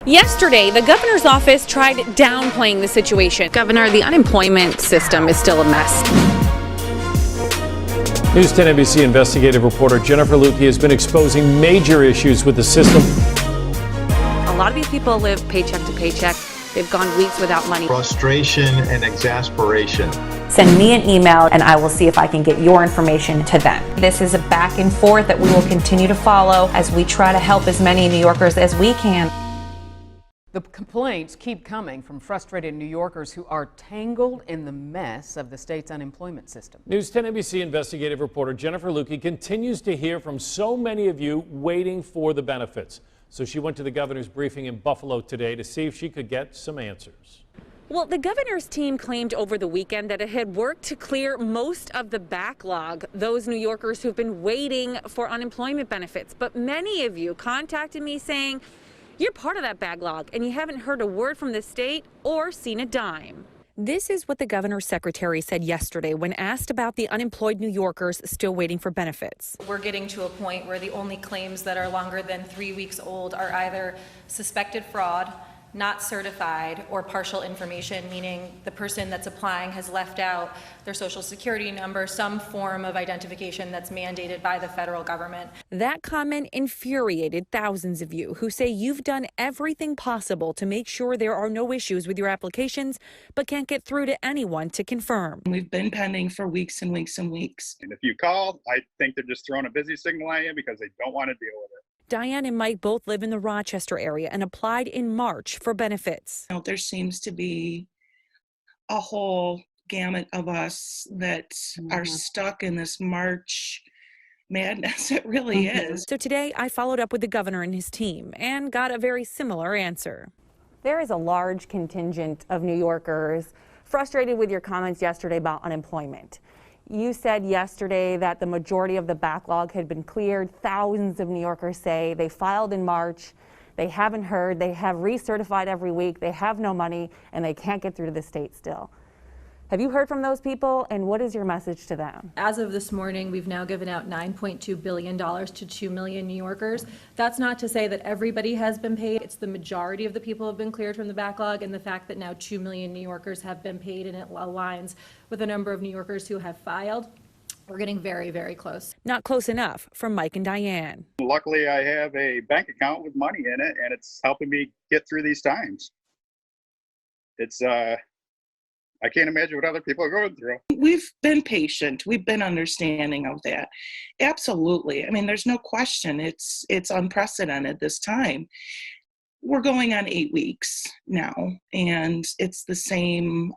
Yesterday, the governor's office tried downplaying the situation. Governor, the unemployment system is still a mess. News 10 NBC investigative reporter Jennifer Lewke has been exposing major issues with the system. A lot of these people live paycheck to paycheck. They've gone weeks without money. Frustration and exasperation. Send me an email and I will see if I can get your information to them. This is a back and forth that we will continue to follow as we try to help as many New Yorkers as we can. The complaints keep coming from frustrated New Yorkers who are tangled in the mess of the state's unemployment system. News 10 NBC investigative reporter Jennifer Lewke continues to hear from so many of you waiting for the benefits. So she went to the governor's briefing in Buffalo today to see if she could get some answers. Well, the governor's team claimed over the weekend that it had worked to clear most of the backlog, those New Yorkers who've been waiting for unemployment benefits. But many of you contacted me saying you're part of that backlog and you haven't heard a word from the state or seen a dime. This is what the governor's secretary said yesterday when asked about the unemployed New Yorkers still waiting for benefits. We're getting to a point where the only claims that are longer than 3 weeks old are either suspected fraud, not certified, or partial information, meaning the person that's applying has left out their social security number, some form of identification that's mandated by the federal government. That comment infuriated thousands of you who say you've done everything possible to make sure there are no issues with your applications, but can't get through to anyone to confirm. We've been pending for weeks and weeks and weeks. And if you call, I think they're just throwing a busy signal at you because they don't want to deal with it. Diane and Mike both live in the Rochester area and applied in March for benefits. There seems to be a whole gamut of us that are stuck in this March madness. It really is. So today I followed up with the governor and his team and got a very similar answer. There is a large contingent of New Yorkers frustrated with your comments yesterday about unemployment. You said yesterday that the majority of the backlog had been cleared. Thousands of New Yorkers say they filed in March, they haven't heard, they have recertified every week, they have no money, and they can't get through to the state still. Have you heard from those people, and what is your message to them? As of this morning, we've now given out $9.2 billion to 2 million New Yorkers. That's not to say that everybody has been paid. It's the majority of the people have been cleared from the backlog, and the fact that now 2 million New Yorkers have been paid, and it aligns with the number of New Yorkers who have filed. We're getting very, very close. Not close enough for Mike and Diane. Luckily, I have a bank account with money in it, and it's helping me get through these times. I can't imagine what other people are going through. We've been patient. We've been understanding of that. Absolutely. I mean, there's no question. It's unprecedented this time. We're going on 8 weeks now, and it's the same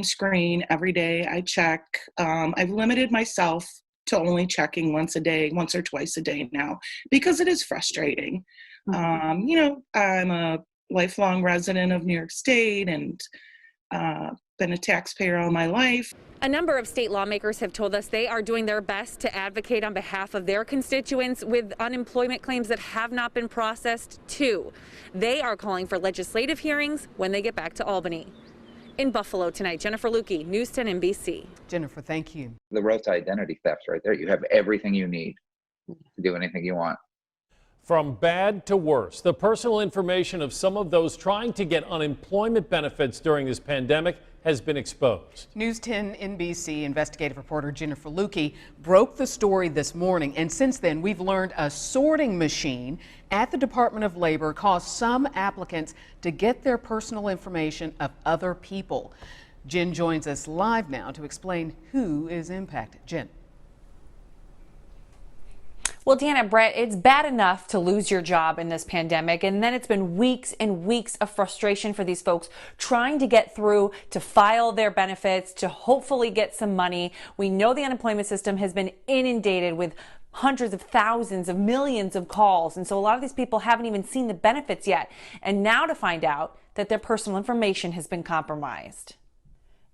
screen every day. I check. I've limited myself to only checking once or twice a day now, because it is frustrating. I'm a lifelong resident of New York State and been a taxpayer all my life. A number of state lawmakers have told us they are doing their best to advocate on behalf of their constituents with unemployment claims that have not been processed too. They are calling for legislative hearings when they get back to Albany. In Buffalo tonight, Jennifer Lewke, News 10 NBC. Jennifer, thank you. The road to identity theft right there. You have everything you need to do anything you want. From bad to worse, the personal information of some of those trying to get unemployment benefits during this pandemic has been exposed. News 10 NBC investigative reporter Jennifer Lewke broke the story this morning, and since then we've learned a sorting machine at the Department of Labor caused some applicants to get their personal information of other people. Jen joins us live now to explain who is impacted. Jen. Well, Deanna, Brett, it's bad enough to lose your job in this pandemic, and then it's been weeks and weeks of frustration for these folks trying to get through to file their benefits, to hopefully get some money. We know the unemployment system has been inundated with hundreds of thousands of millions of calls, and so a lot of these people haven't even seen the benefits yet. And now to find out that their personal information has been compromised.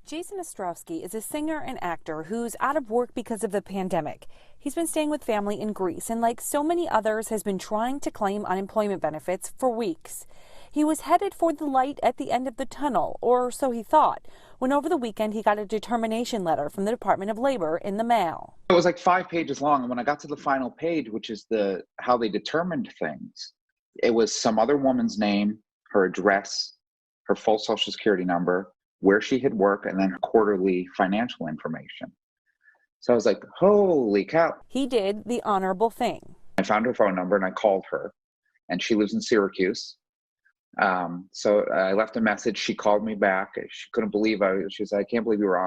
Jason Ostrowski is a singer and actor who's out of work because of the pandemic. He's been staying with family in Greece and, like so many others, has been trying to claim unemployment benefits for weeks. He was headed for the light at the end of the tunnel, or so he thought, when over the weekend he got a determination letter from the Department of Labor in the mail. It was like 5 pages long, and when I got to the final page, which is how they determined things, It was some other woman's name, her address, her full social security number, where she had worked, and then her quarterly financial information. So I was like, holy cow. He did the honorable thing. I found her phone number and I called her, and she lives in Syracuse. So I left a message. She called me back. She couldn't believe she was like, I can't believe you were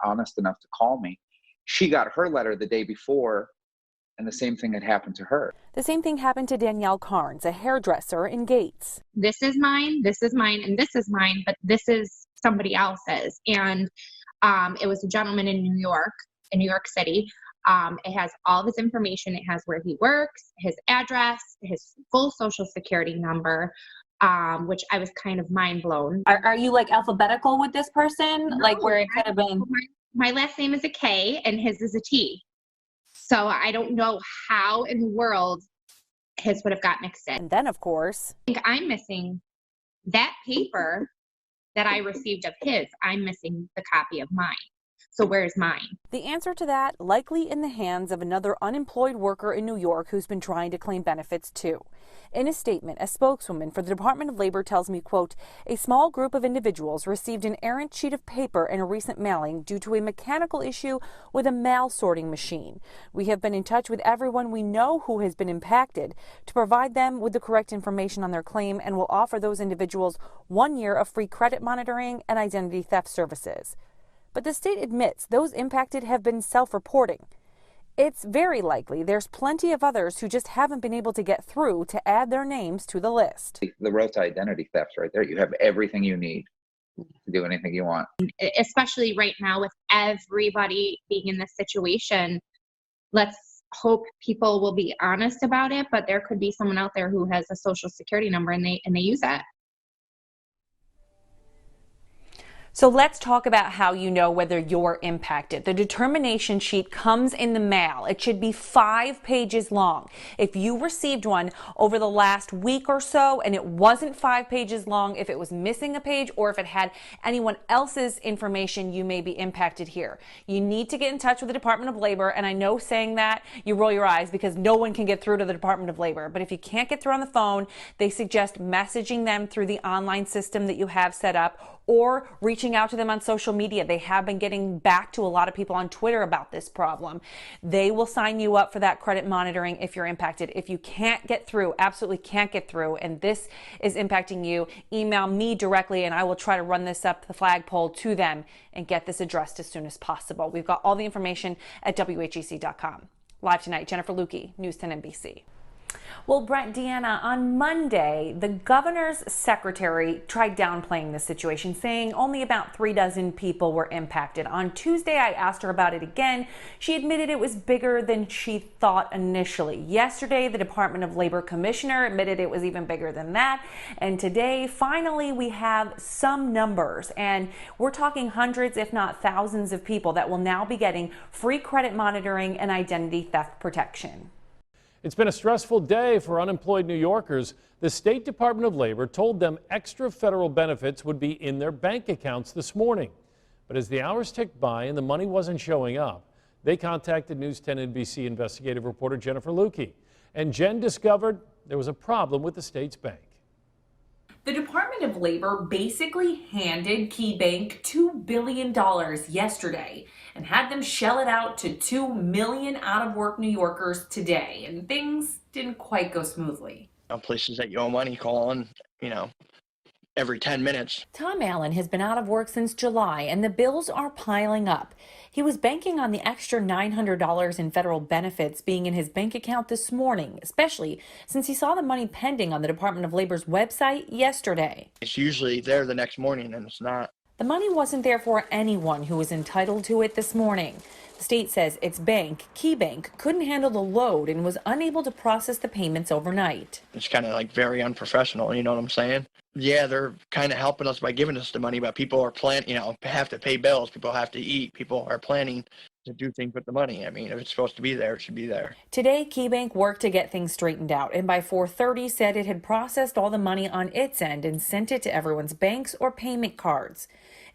honest enough to call me. She got her letter the day before, and the same thing had happened to her. The same thing happened to Danielle Carnes, a hairdresser in Gates. This is mine, and this is mine, but this is somebody else's. And it was a gentleman in New York City. It has all of his information. It has where he works, his address, his full social security number, which I was kind of mind blown. Are you like alphabetical with this person? No, like where it could have been? My last name is a K and his is a T. So I don't know how in the world his would have got mixed in. And then, of course, I think I'm missing that paper that I received of his. I'm missing the copy of mine. So where's mine? The answer to that likely in the hands of another unemployed worker in New York who's been trying to claim benefits too. In a statement, a spokeswoman for the Department of Labor tells me, quote, a small group of individuals received an errant sheet of paper in a recent mailing due to a mechanical issue with a mail sorting machine. We have been in touch with everyone we know who has been impacted to provide them with the correct information on their claim, and will offer those individuals 1 year of free credit monitoring and identity theft services. But the state admits those impacted have been self-reporting. It's very likely there's plenty of others who just haven't been able to get through to add their names to the list. The road to identity theft right there. You have everything you need to do anything you want. Especially right now with everybody being in this situation, let's hope people will be honest about it, but there could be someone out there who has a social security number and they use that. So let's talk about how you know whether you're impacted. The determination sheet comes in the mail. It should be 5 pages long. If you received one over the last week or so and it wasn't 5 pages long, if it was missing a page or if it had anyone else's information, you may be impacted here. You need to get in touch with the Department of Labor. And I know saying that you roll your eyes because no one can get through to the Department of Labor. But if you can't get through on the phone, they suggest messaging them through the online system that you have set up, or reaching out to them on social media. They have been getting back to a lot of people on Twitter about this problem. They will sign you up for that credit monitoring if you're impacted. If you can't get through, absolutely can't get through, and this is impacting you, email me directly and I will try to run this up the flagpole to them and get this addressed as soon as possible. We've got all the information at WHEC.com. Live tonight, Jennifer Lewke, News 10 NBC. Well, Brett, Deanna, on Monday, the governor's secretary tried downplaying the situation, saying only about 36 people were impacted. On Tuesday, I asked her about it again. She admitted it was bigger than she thought initially. Yesterday, the Department of Labor commissioner admitted it was even bigger than that. And today, finally, we have some numbers. And we're talking hundreds, if not thousands of people that will now be getting free credit monitoring and identity theft protection. It's been a stressful day for unemployed New Yorkers. The State Department of Labor told them extra federal benefits would be in their bank accounts this morning. But as the hours ticked by and the money wasn't showing up, they contacted News 10 NBC investigative reporter Jennifer Lewke. And Jen discovered there was a problem with the state's bank. The Department of Labor basically handed KeyBank $2 billion yesterday and had them shell it out to 2 million out-of-work New Yorkers today, and things didn't quite go smoothly. Places that you owe money calling, every 10 minutes. Tom Allen has been out of work since July, and the bills are piling up. He was banking on the extra $900 in federal benefits being in his bank account this morning, especially since he saw the money pending on the Department of Labor's website yesterday. It's usually there the next morning, and it's not. The money wasn't there for anyone who was entitled to it this morning. The state says its bank, KeyBank, couldn't handle the load and was unable to process the payments overnight. It's kind of like very unprofessional, you know what I'm saying? yeah, they're kind of helping us by giving us the money, but people are have to pay bills. People have to eat. People are planning to do things with the money. I mean, if it's supposed to be there, it should be there. Today, KeyBank worked to get things straightened out, and by 4:30 said it had processed all the money on its end and sent it to everyone's banks or payment cards.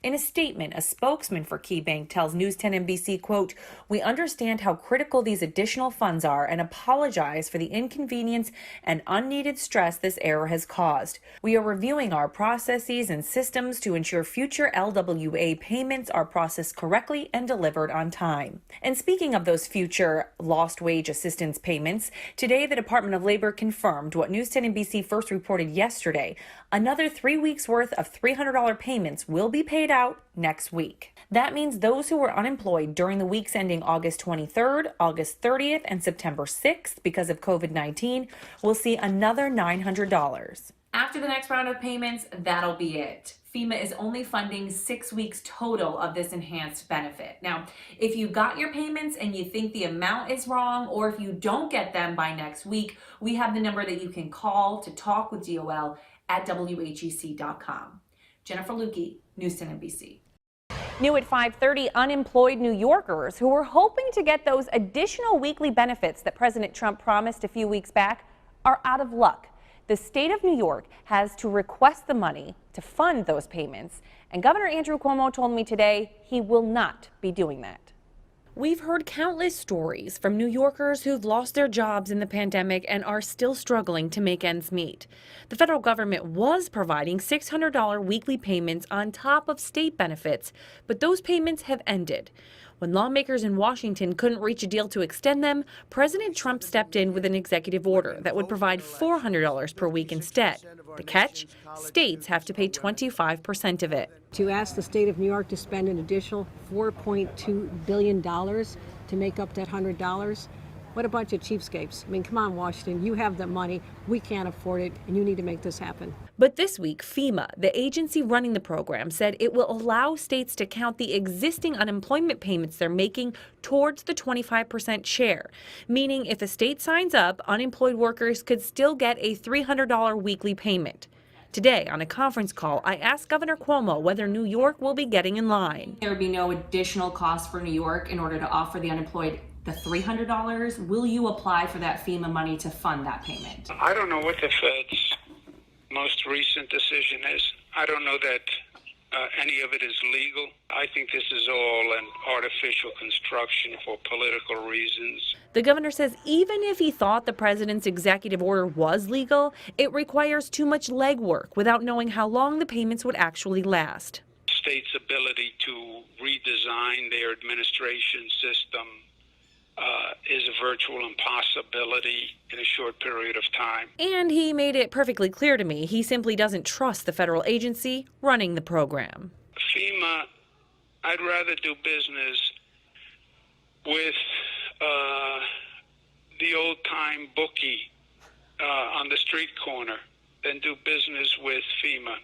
In a statement, a spokesman for KeyBank tells News10NBC, quote, "We understand how critical these additional funds are and apologize for the inconvenience and unneeded stress this error has caused. We are reviewing our processes and systems to ensure future LWA payments are processed correctly and delivered on time." And speaking of those future lost wage assistance payments, today the Department of Labor confirmed what News10NBC first reported yesterday. Another 3 weeks worth of $300 payments will be paid out next week. That means those who were unemployed during the weeks ending August 23rd, August 30th, and September 6th because of COVID-19 will see another $900. After the next round of payments, that'll be it. FEMA is only funding 6 weeks total of this enhanced benefit. Now, if you got your payments and you think the amount is wrong, or if you don't get them by next week, we have the number that you can call to talk with DOL at WHEC.com. Jennifer Lewke, News10NBC. New at 5:30, unemployed New Yorkers who were hoping to get those additional weekly benefits that President Trump promised a few weeks back are out of luck. The state of New York has to request the money to fund those payments, and Governor Andrew Cuomo told me today he will not be doing that. We've heard countless stories from New Yorkers who've lost their jobs in the pandemic and are still struggling to make ends meet. The federal government was providing $600 weekly payments on top of state benefits, but those payments have ended. When lawmakers in Washington couldn't reach a deal to extend them, President Trump stepped in with an executive order that would provide $400 per week instead. The catch? States have to pay 25% of it. To ask the state of New York to spend an additional $4.2 billion to make up that $100, what a bunch of cheapskates. I mean, come on, Washington, you have the money, we can't afford it, and you need to make this happen. But this week, FEMA, the agency running the program, said it will allow states to count the existing unemployment payments they're making towards the 25% share, meaning if a state signs up, unemployed workers could still get a $300 weekly payment. Today, on a conference call, I asked Governor Cuomo whether New York will be getting in line. There would be no additional cost for New York in order to offer the unemployed the $300. Will you apply for that FEMA money to fund that payment? I don't know what the Fed's most recent decision is. I don't know that any of it is legal. I think this is all an artificial construction for political reasons. The governor says even if he thought the president's executive order was legal, it requires too much legwork without knowing how long the payments would actually last. States' ability to redesign their administration system is a virtual impossibility in a short period of time. And he made it perfectly clear to me he simply doesn't trust the federal agency running the program. FEMA, I'd rather do business with the old-time bookie on the street corner than do business with FEMA.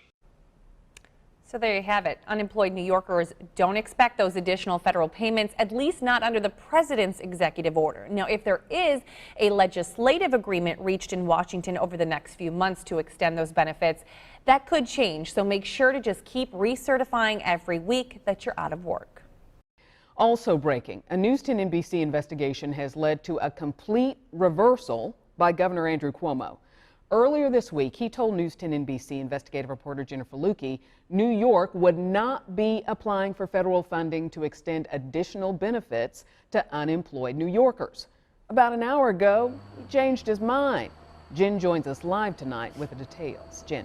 So there you have it. Unemployed New Yorkers don't expect those additional federal payments, at least not under the president's executive order. Now, if there is a legislative agreement reached in Washington over the next few months to extend those benefits, that could change. So make sure to just keep recertifying every week that you're out of work. Also breaking, a News10NBC investigation has led to a complete reversal by Governor Andrew Cuomo. Earlier this week, he told News10NBC investigative reporter Jennifer Lewke New York would not be applying for federal funding to extend additional benefits to unemployed New Yorkers. About an hour ago, he changed his mind. Jen joins us live tonight with the details. Jen.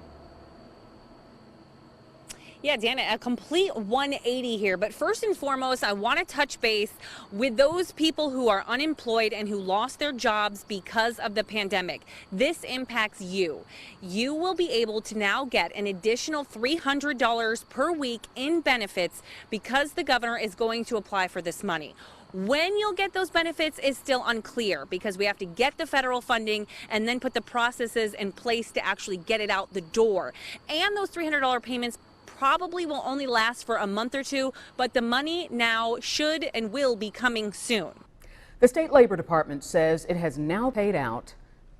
Yeah, Dana, a complete 180 here. But first and foremost, I want to touch base with those people who are unemployed and who lost their jobs because of the pandemic. This impacts you. You will be able to now get an additional $300 per week in benefits because the governor is going to apply for this money. When you'll get those benefits is still unclear because we have to get the federal funding and then put the processes in place to actually get it out the door. And those $300 payments probably will only last for a month or two, but the money now should and will be coming soon. The state labor department says it has now paid out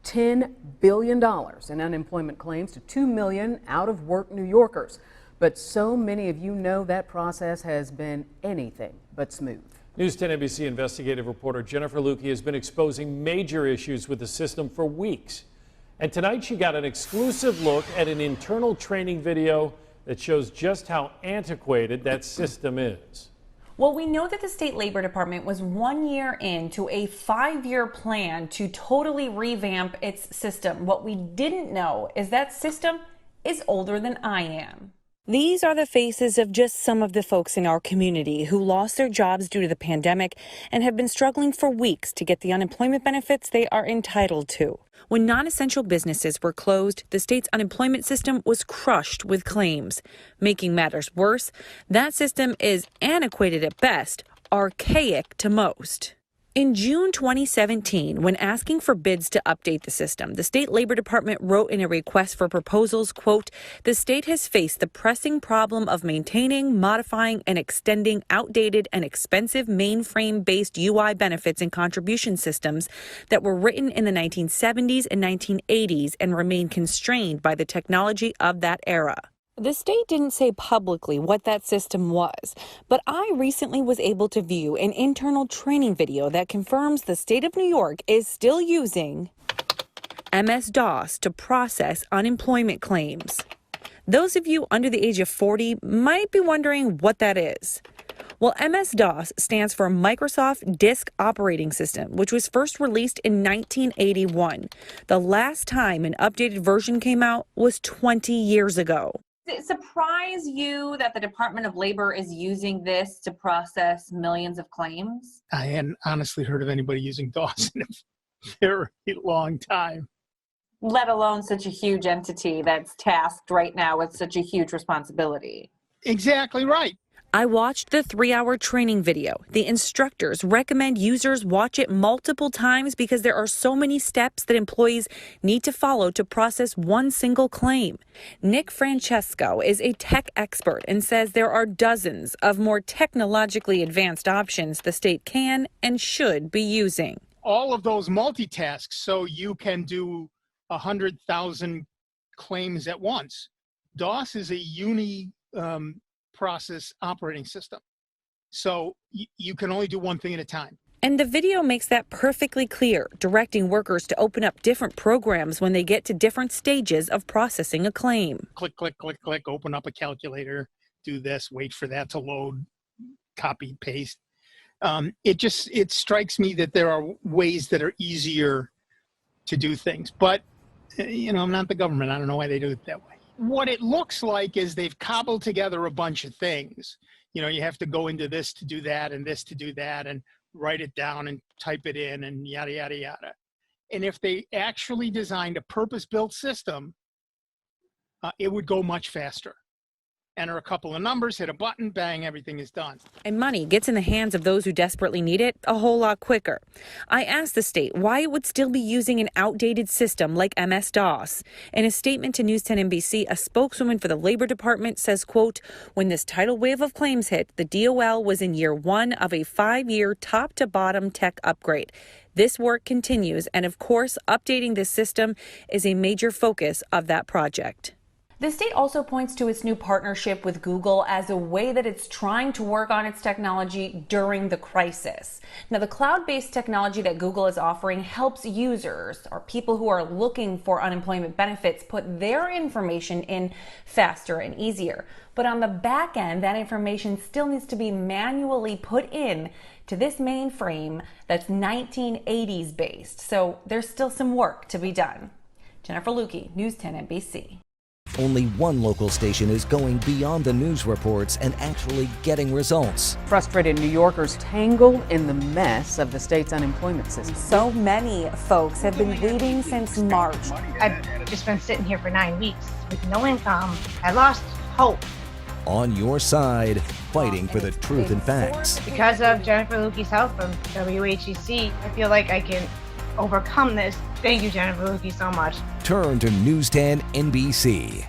$10 billion in unemployment claims to 2 million out-of-work New Yorkers. But so many of you know that process has been anything but smooth. News 10 NBC investigative reporter Jennifer Lewke has been exposing major issues with the system for weeks. And tonight she got an exclusive look at an internal training video that shows just how antiquated that system is. Well, we know that the state labor department was 1 year into a 5-year plan to totally revamp its system. What we didn't know is that system is older than I am. These are the faces of just some of the folks in our community who lost their jobs due to the pandemic and have been struggling for weeks to get the unemployment benefits they are entitled to. When non-essential businesses were closed, the state's unemployment system was crushed with claims. Making matters worse, that system is antiquated at best, archaic to most. In June 2017, when asking for bids to update the system, the state labor department wrote in a request for proposals, quote, "The state has faced the pressing problem of maintaining, modifying, and extending outdated and expensive mainframe-based UI benefits and contribution systems that were written in the 1970s and 1980s and remain constrained by the technology of that era." The state didn't say publicly what that system was, but I recently was able to view an internal training video that confirms the state of New York is still using MS-DOS to process unemployment claims. Those of you under the age of 40 might be wondering what that is. Well, MS-DOS stands for Microsoft Disk Operating System, which was first released in 1981. The last time an updated version came out was 20 years ago. Does it surprise you that the Department of Labor is using this to process millions of claims? I hadn't honestly heard of anybody using DOS in a very long time. Let alone such a huge entity that's tasked right now with such a huge responsibility. Exactly right. I watched the 3-hour training video. The instructors recommend users watch it multiple times because there are so many steps that employees need to follow to process one single claim. Nick Francesco is a tech expert and says there are dozens of more technologically advanced options the state can and should be using. All of those multitasks, so you can do 100,000 claims at once. DOS is a process operating system. So you can only do one thing at a time. And the video makes that perfectly clear, directing workers to open up different programs when they get to different stages of processing a claim. Click, click, click, click, open up a calculator, do this, wait for that to load, copy, paste. It strikes me that there are ways that are easier to do things. But, I'm not the government. I don't know why they do it that way. What it looks like is they've cobbled together a bunch of things. You have to go into this to do that and this to do that and write it down and type it in and yada, yada, yada. And if they actually designed a purpose-built system, it would go much faster. Enter a couple of numbers, hit a button, bang, everything is done. And money gets in the hands of those who desperately need it a whole lot quicker. I asked the state why it would still be using an outdated system like MS-DOS. In a statement to News 10 NBC, a spokeswoman for the Labor Department says, quote, "When this tidal wave of claims hit, the DOL was in year 1 of a 5-year top-to-bottom tech upgrade. This work continues, and of course, updating this system is a major focus of that project." The state also points to its new partnership with Google as a way that it's trying to work on its technology during the crisis. Now, the cloud-based technology that Google is offering helps users or people who are looking for unemployment benefits put their information in faster and easier. But on the back end, that information still needs to be manually put in to this mainframe that's 1980s based. So there's still some work to be done. Jennifer Lewke, News 10 NBC. Only one local station is going beyond the news reports and actually getting results. Frustrated New Yorkers tangled in the mess of the state's unemployment system. So many folks have been waiting since March. I've just been sitting here for 9 weeks with no income. I lost hope. On your side, fighting for the truth and facts. Because of Jennifer Lewke's help from WHEC, I feel like I can overcome this. Thank you, Jennifer Lewke, so much. Turn to News 10 NBC.